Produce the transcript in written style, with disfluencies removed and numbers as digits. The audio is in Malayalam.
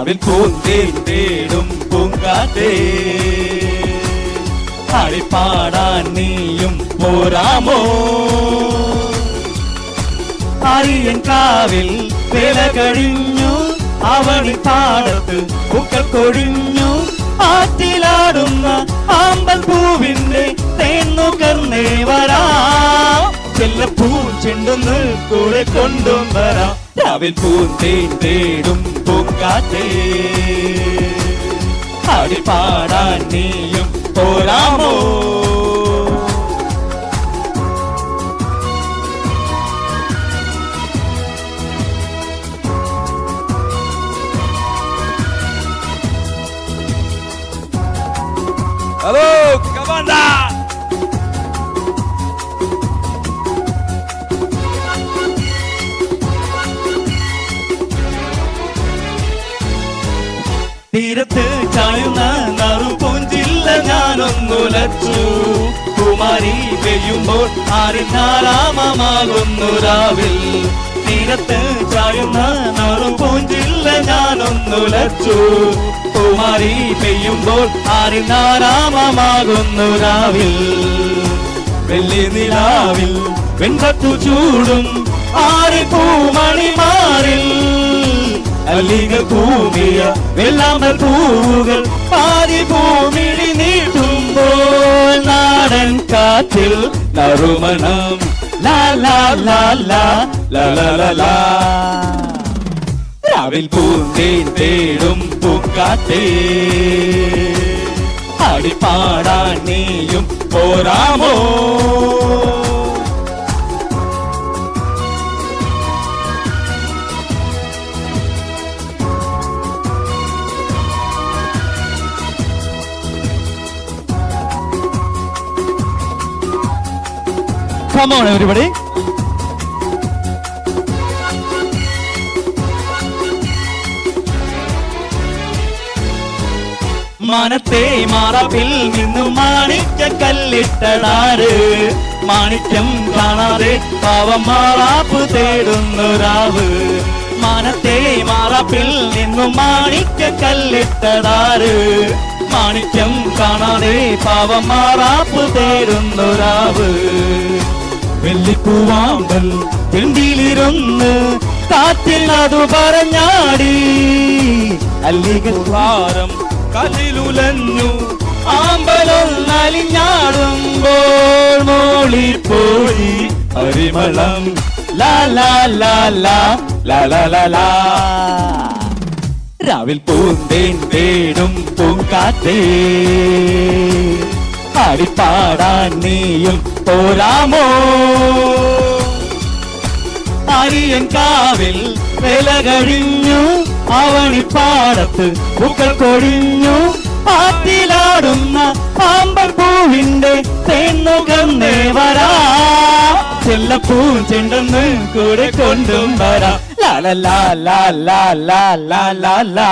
രാവിൽ പൂന്തേൻ തേടും പൂങ്കാറ്റേ ആടിപ്പാടാൻ നീയും പോരാമോ ആര്യൻ കാവിൽ വേല കഴിഞ്ഞു അവണി പാടത്ത് പൂക്കൾ കൊഴിഞ്ഞു ആറ്റിലാടുന്ന ആമ്പൽ പൂവിന്റെ തേന്നുകർന്നേ വരാം ചെല്ലപ്പൂ ചെണ്ടൊന്ന് കൂടെ കൊണ്ടും വരാം രാവിൽ പൂന്തേൻ തേടും പൂങ്കാറ്റേ ആടിപ്പാടാൻ നീയും പോരാമോ Hello, Kabanda! തീരത്ത് ചായുന്ന നറുപൂഞ്ചില്ല ഞാനൊന്നുലച്ചു കുമാരി പെയ്യുമ്പോൾ ആരിനാരാമമാകുന്നു രാവിൽ തീരത്ത് ചായുന്ന നറുപൂഞ്ചില്ല ഞാനൊന്നുലച്ചു കുമാരി പെയ്യുമ്പോൾ ആരിനാരാമമാകുന്നു രാവിൽ വെള്ളി നിലാവിൽ വെൺപട്ടു ചൂടും ആറി പൂമണിമാറിൽ അല്ലികൾ പൂമിയ വെള്ളാമ്പൽ പൂവുകൾ പാതി ഭൂമിഴി നീട്ടുമ്പോൾ നാടൻ കാറ്റിൽ നറുമണം ലാ ലാ ലാ ലാ ലാ ലാ ലാ ലാ രാവിൽ പൂന്തേൻ തേടും പൂങ്കാറ്റേ ആടിപ്പാടാൻ നീയും പോരാമോ Come on, everybody. മനത്തെ മാറാപ്പിൽ നിന്നും മാണിക്ക കല്ലിട്ടടാറ് മാണിക്യം കാണാതെ പാവം മാറാപ്പ് തേടുന്നു രാവ് മനത്തെ മാറാപ്പിൽ നിന്നും മാണിക്ക കല്ലിട്ടടാറ് മാണിക്യം കാണാതെ പാവം മാറാപ്പ് തേടുന്നു രാവ് വെള്ളിപ്പൂവാമ്പൽ ചെണ്ടിയിലിരുന്ന് കാറ്റിൽ അതു പറഞ്ഞാടി അല്ലികൾ വാരം കല്ലിലുലഞ്ഞു ആമ്പലൊന്നലിഞ്ഞാടുമ്പോൾ മോളിപ്പോയി പരിമളം ലാ ലാ ലാ ലാ ലാ ലാ ലാ ലാ രാവിൽ പൂന്തേൻ തേടും പൂങ്കാറ്റേ ആടിപ്പാടാൻ നീയും പോരാമോ ആര്യൻ കാവിൽ വേല കഴിഞ്ഞു അവണിപ്പാടത്ത് പൂക്കൾ കൊഴിഞ്ഞു ആറ്റിലാടുന്ന ആമ്പൽ പൂവിന്റെ തേന്നുകർന്നേ വരാം ചെല്ലപ്പൂ ചെണ്ടെന്ന് കൂടെ കൊണ്ടും വരാം ലാ ലാ ലാ ലാ ലാ ലാ ലാ ലാ